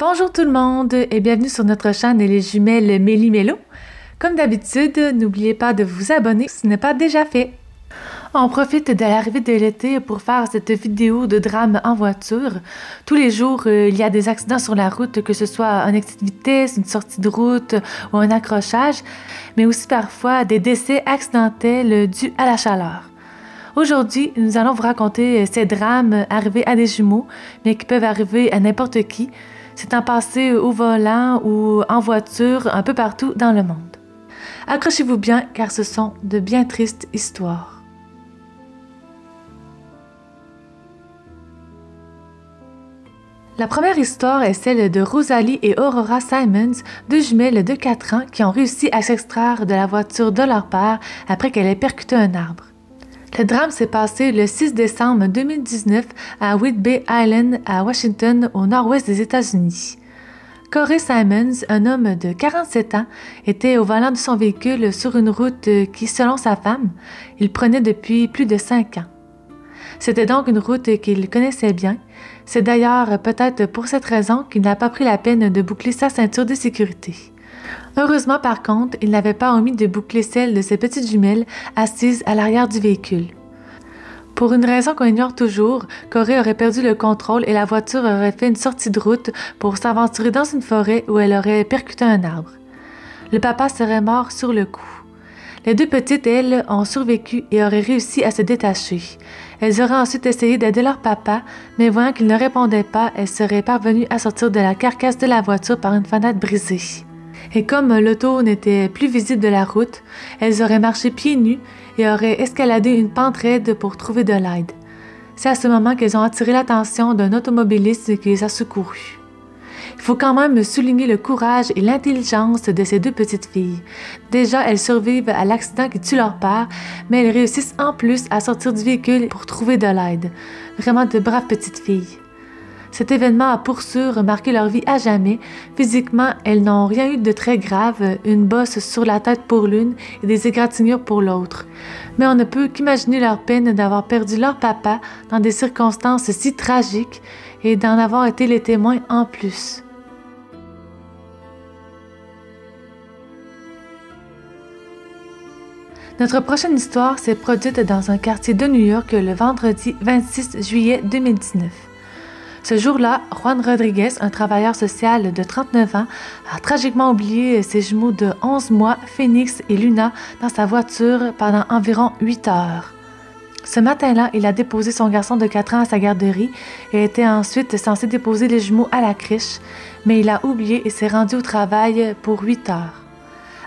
Bonjour tout le monde et bienvenue sur notre chaîne Les Jumelles Méli-Mélo. Comme d'habitude, n'oubliez pas de vous abonner si ce n'est pas déjà fait. On profite de l'arrivée de l'été pour faire cette vidéo de drame en voiture. Tous les jours, il y a des accidents sur la route, que ce soit un excès de vitesse, une sortie de route ou un accrochage, mais aussi parfois des décès accidentels dus à la chaleur. Aujourd'hui, nous allons vous raconter ces drames arrivés à des jumeaux, mais qui peuvent arriver à n'importe qui. C'est en passé au volant ou en voiture un peu partout dans le monde. Accrochez-vous bien car ce sont de bien tristes histoires. La première histoire est celle de Rosalie et Aurora Simons, deux jumelles de 4 ans qui ont réussi à s'extraire de la voiture de leur père après qu'elle ait percuté un arbre. Le drame s'est passé le 6 décembre 2019 à Whidbey Island, à Washington, au nord-ouest des États-Unis. Corey Simons, un homme de 47 ans, était au volant de son véhicule sur une route qui, selon sa femme, il prenait depuis plus de 5 ans. C'était donc une route qu'il connaissait bien. C'est d'ailleurs peut-être pour cette raison qu'il n'a pas pris la peine de boucler sa ceinture de sécurité. Heureusement, par contre, il n'avait pas omis de boucler celle de ses petites jumelles assises à l'arrière du véhicule. Pour une raison qu'on ignore toujours, Corey aurait perdu le contrôle et la voiture aurait fait une sortie de route pour s'aventurer dans une forêt où elle aurait percuté un arbre. Le papa serait mort sur le coup. Les deux petites, elles, ont survécu et auraient réussi à se détacher. Elles auraient ensuite essayé d'aider leur papa, mais voyant qu'il ne répondait pas, elles seraient parvenues à sortir de la carcasse de la voiture par une fenêtre brisée. Et comme l'auto n'était plus visible de la route, elles auraient marché pieds nus et auraient escaladé une pente raide pour trouver de l'aide. C'est à ce moment qu'elles ont attiré l'attention d'un automobiliste qui les a secourus. Il faut quand même souligner le courage et l'intelligence de ces deux petites filles. Déjà, elles survivent à l'accident qui tue leur père, mais elles réussissent en plus à sortir du véhicule pour trouver de l'aide. Vraiment de braves petites filles. Cet événement a pour sûr marqué leur vie à jamais. Physiquement, elles n'ont rien eu de très grave, une bosse sur la tête pour l'une et des égratignures pour l'autre. Mais on ne peut qu'imaginer leur peine d'avoir perdu leur papa dans des circonstances si tragiques et d'en avoir été les témoins en plus. Notre prochaine histoire s'est produite dans un quartier de New York le vendredi 26 juillet 2019. Ce jour-là, Juan Rodriguez, un travailleur social de 39 ans, a tragiquement oublié ses jumeaux de 11 mois, Phoenix et Luna, dans sa voiture pendant environ 8 heures. Ce matin-là, il a déposé son garçon de 4 ans à sa garderie et était ensuite censé déposer les jumeaux à la crèche, mais il a oublié et s'est rendu au travail pour 8 heures.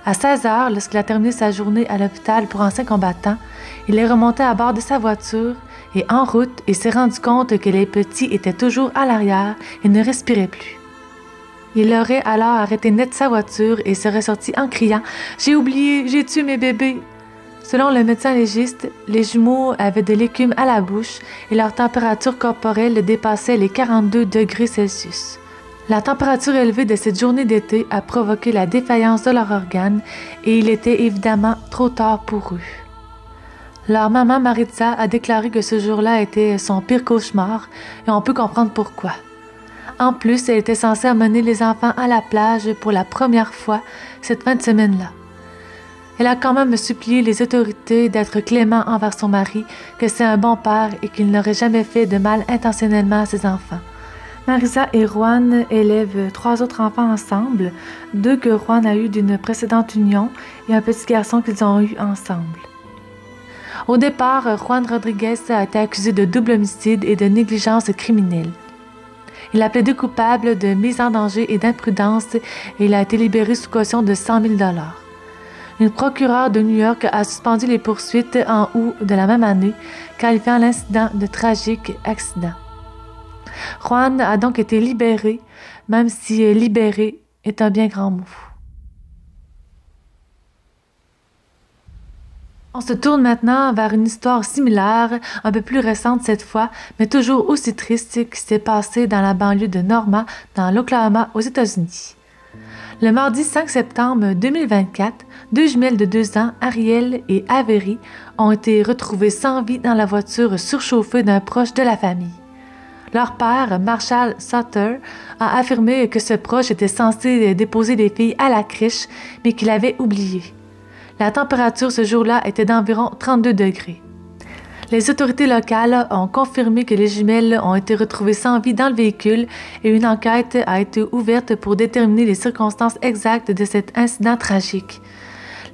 À 16 heures, lorsqu'il a terminé sa journée à l'hôpital pour anciens combattants, il est remonté à bord de sa voiture et en route, il s'est rendu compte que les petits étaient toujours à l'arrière et ne respiraient plus. Il aurait alors arrêté net sa voiture et serait sorti en criant « J'ai oublié, j'ai tué mes bébés !» Selon le médecin légiste, les jumeaux avaient de l'écume à la bouche et leur température corporelle dépassait les 42 degrés Celsius. La température élevée de cette journée d'été a provoqué la défaillance de leurs organes et il était évidemment trop tard pour eux. Leur maman Maritza a déclaré que ce jour-là était son pire cauchemar et on peut comprendre pourquoi. En plus, elle était censée amener les enfants à la plage pour la première fois cette fin de semaine-là. Elle a quand même supplié les autorités d'être clément envers son mari, que c'est un bon père et qu'il n'aurait jamais fait de mal intentionnellement à ses enfants. Marisa et Juan élèvent 3 autres enfants ensemble, 2 que Juan a eus d'une précédente union et un petit garçon qu'ils ont eu ensemble. Au départ, Juan Rodriguez a été accusé de double homicide et de négligence criminelle. Il a plaidé coupable de mise en danger et d'imprudence et il a été libéré sous caution de 100 000 $. Une procureure de New York a suspendu les poursuites en août de la même année, qualifiant l'incident de tragique accident. Juan a donc été libéré, même si « libéré » est un bien grand mot. On se tourne maintenant vers une histoire similaire, un peu plus récente cette fois, mais toujours aussi triste, qui s'est passée dans la banlieue de Norma, dans l'Oklahoma, aux États-Unis. Le mardi 5 septembre 2024, 2 jumelles de 2 ans, Ariel et Avery, ont été retrouvées sans vie dans la voiture surchauffée d'un proche de la famille. Leur père, Marshall Sutter, a affirmé que ce proche était censé déposer les filles à la crèche, mais qu'il avait oublié. La température ce jour-là était d'environ 32 degrés. Les autorités locales ont confirmé que les jumelles ont été retrouvées sans vie dans le véhicule et une enquête a été ouverte pour déterminer les circonstances exactes de cet incident tragique.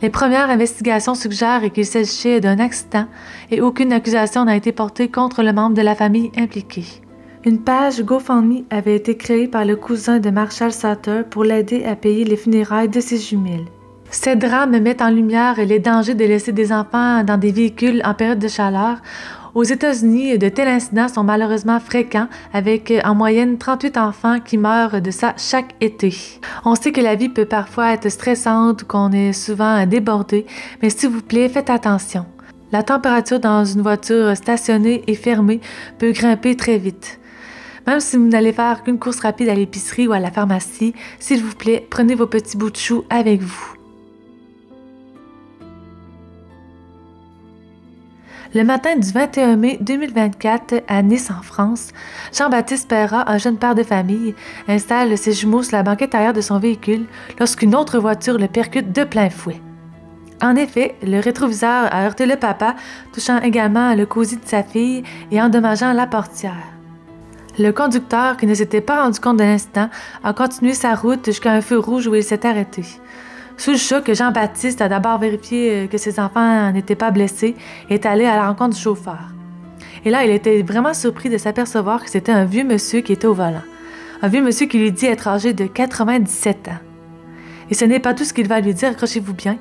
Les premières investigations suggèrent qu'il s'agissait d'un accident et aucune accusation n'a été portée contre le membre de la famille impliqué. Une page GoFundMe avait été créée par le cousin de Marshall Sutter pour l'aider à payer les funérailles de ses jumelles. Ces drames mettent en lumière les dangers de laisser des enfants dans des véhicules en période de chaleur. Aux États-Unis, de tels incidents sont malheureusement fréquents, avec en moyenne 38 enfants qui meurent de ça chaque été. On sait que la vie peut parfois être stressante, qu'on est souvent débordé, mais s'il vous plaît, faites attention. La température dans une voiture stationnée et fermée peut grimper très vite. Même si vous n'allez faire qu'une course rapide à l'épicerie ou à la pharmacie, s'il vous plaît, prenez vos petits bouts de chou avec vous. Le matin du 21 mai 2024, à Nice, en France, Jean-Baptiste Perra, un jeune père de famille, installe ses jumeaux sur la banquette arrière de son véhicule lorsqu'une autre voiture le percute de plein fouet. En effet, le rétroviseur a heurté le papa, touchant également le cosier de sa fille et endommageant la portière. Le conducteur, qui ne s'était pas rendu compte de l'incident, a continué sa route jusqu'à un feu rouge où il s'est arrêté. Sous le choc, Jean-Baptiste a d'abord vérifié que ses enfants n'étaient pas blessés et est allé à la rencontre du chauffeur. Et là, il était vraiment surpris de s'apercevoir que c'était un vieux monsieur qui était au volant. Un vieux monsieur qui lui dit être âgé de 97 ans. Et ce n'est pas tout ce qu'il va lui dire, accrochez-vous bien.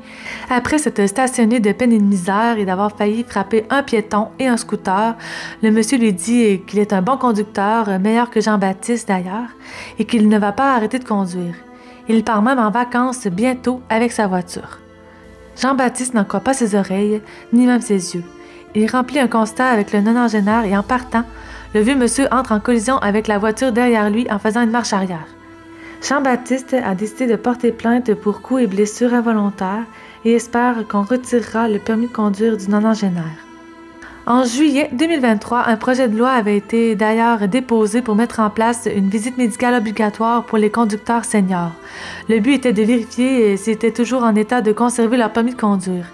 Après s'être stationné de peine et de misère et d'avoir failli frapper un piéton et un scooter, le monsieur lui dit qu'il est un bon conducteur, meilleur que Jean-Baptiste d'ailleurs, et qu'il ne va pas arrêter de conduire. Il part même en vacances bientôt avec sa voiture. Jean-Baptiste n'en croit pas ses oreilles, ni même ses yeux. Il remplit un constat avec le nonagénaire et en partant, le vieux monsieur entre en collision avec la voiture derrière lui en faisant une marche arrière. Jean-Baptiste a décidé de porter plainte pour coups et blessures involontaires et espère qu'on retirera le permis de conduire du nonagénaire. En juillet 2023, un projet de loi avait été d'ailleurs déposé pour mettre en place une visite médicale obligatoire pour les conducteurs seniors. Le but était de vérifier s'ils étaient toujours en état de conserver leur permis de conduire.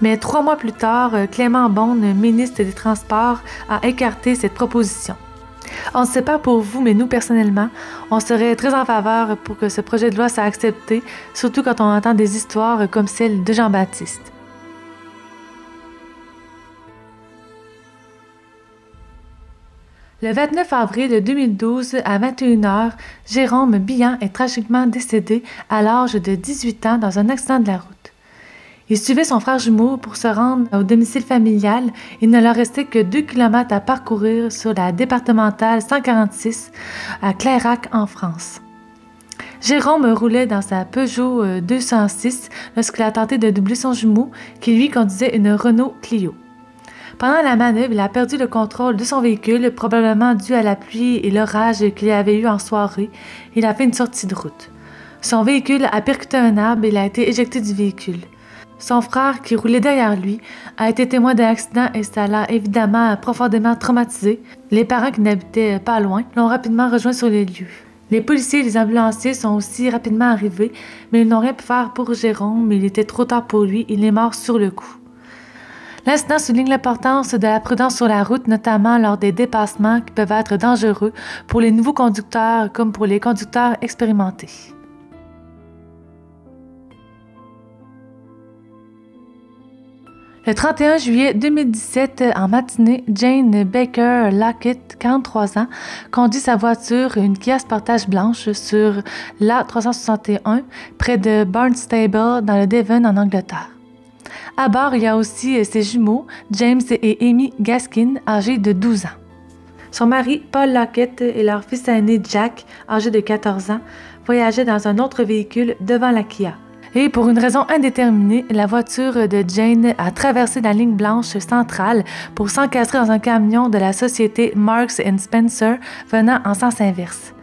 Mais 3 mois plus tard, Clément Beaune, ministre des Transports, a écarté cette proposition. On ne sait pas pour vous, mais nous, personnellement, on serait très en faveur pour que ce projet de loi soit accepté, surtout quand on entend des histoires comme celle de Jean-Baptiste. Le 29 avril 2012, à 21h, Jérôme Bihan est tragiquement décédé à l'âge de 18 ans dans un accident de la route. Il suivait son frère jumeau pour se rendre au domicile familial. Il ne leur restait que 2 km à parcourir sur la départementale 146 à Clairac, en France. Jérôme roulait dans sa Peugeot 206 lorsqu'il a tenté de doubler son jumeau qui lui conduisait une Renault Clio. Pendant la manœuvre, il a perdu le contrôle de son véhicule, probablement dû à la pluie et l'orage qu'il y avait eu en soirée. Il a fait une sortie de route. Son véhicule a percuté un arbre et il a été éjecté du véhicule. Son frère, qui roulait derrière lui, a été témoin d'un accident et ça l'a évidemment profondément traumatisé. Les parents qui n'habitaient pas loin l'ont rapidement rejoint sur les lieux. Les policiers et les ambulanciers sont aussi rapidement arrivés, mais ils n'ont rien pu faire pour Jérôme. Il était trop tard pour lui, il est mort sur le coup. L'incident souligne l'importance de la prudence sur la route, notamment lors des dépassements qui peuvent être dangereux pour les nouveaux conducteurs comme pour les conducteurs expérimentés. Le 31 juillet 2017, en matinée, Jane Baker Lockett, 43 ans, conduit sa voiture, une Kia Sportage blanche, sur l'A361, près de Barnstable, dans le Devon, en Angleterre. À bord, il y a aussi ses jumeaux, James et Amy Gaskin, âgés de 12 ans. Son mari, Paul Lockett, et leur fils aîné, Jack, âgé de 14 ans, voyageaient dans un autre véhicule devant la Kia. Et pour une raison indéterminée, la voiture de Jane a traversé la ligne blanche centrale pour s'encastrer dans un camion de la société Marks & Spencer venant en sens inverse.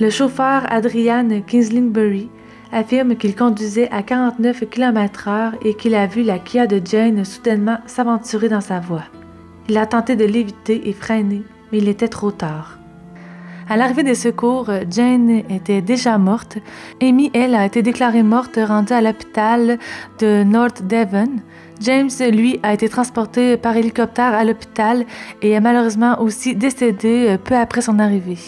Le chauffeur Adrian Kingsbury affirme qu'il conduisait à 49 km/h et qu'il a vu la Kia de Jane soudainement s'aventurer dans sa voie. Il a tenté de l'éviter et freiner, mais il était trop tard. À l'arrivée des secours, Jane était déjà morte. Amy, elle, a été déclarée morte, rendue à l'hôpital de North Devon. James, lui, a été transporté par hélicoptère à l'hôpital et est malheureusement aussi décédé peu après son arrivée.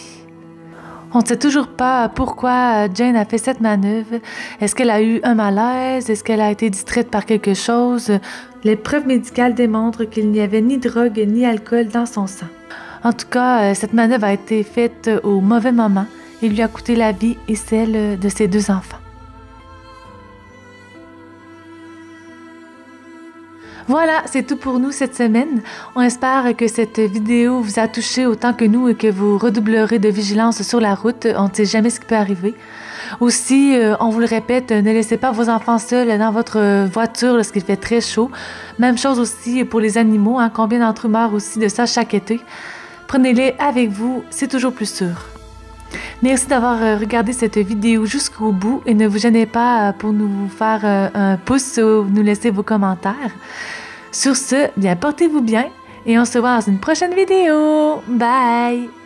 On ne sait toujours pas pourquoi Jane a fait cette manœuvre. Est-ce qu'elle a eu un malaise? Est-ce qu'elle a été distraite par quelque chose? Les preuves médicales démontrent qu'il n'y avait ni drogue ni alcool dans son sang. En tout cas, cette manœuvre a été faite au mauvais moment et lui a coûté la vie et celle de ses 2 enfants. Voilà, c'est tout pour nous cette semaine. On espère que cette vidéo vous a touché autant que nous et que vous redoublerez de vigilance sur la route. On ne sait jamais ce qui peut arriver. Aussi, on vous le répète, ne laissez pas vos enfants seuls dans votre voiture lorsqu'il fait très chaud. Même chose aussi pour les animaux. Combien d'entre eux meurent aussi de ça chaque été? Prenez-les avec vous, c'est toujours plus sûr. Merci d'avoir regardé cette vidéo jusqu'au bout et ne vous gênez pas pour nous faire un pouce ou nous laisser vos commentaires. Sur ce, bien portez-vous bien et on se voit dans une prochaine vidéo. Bye!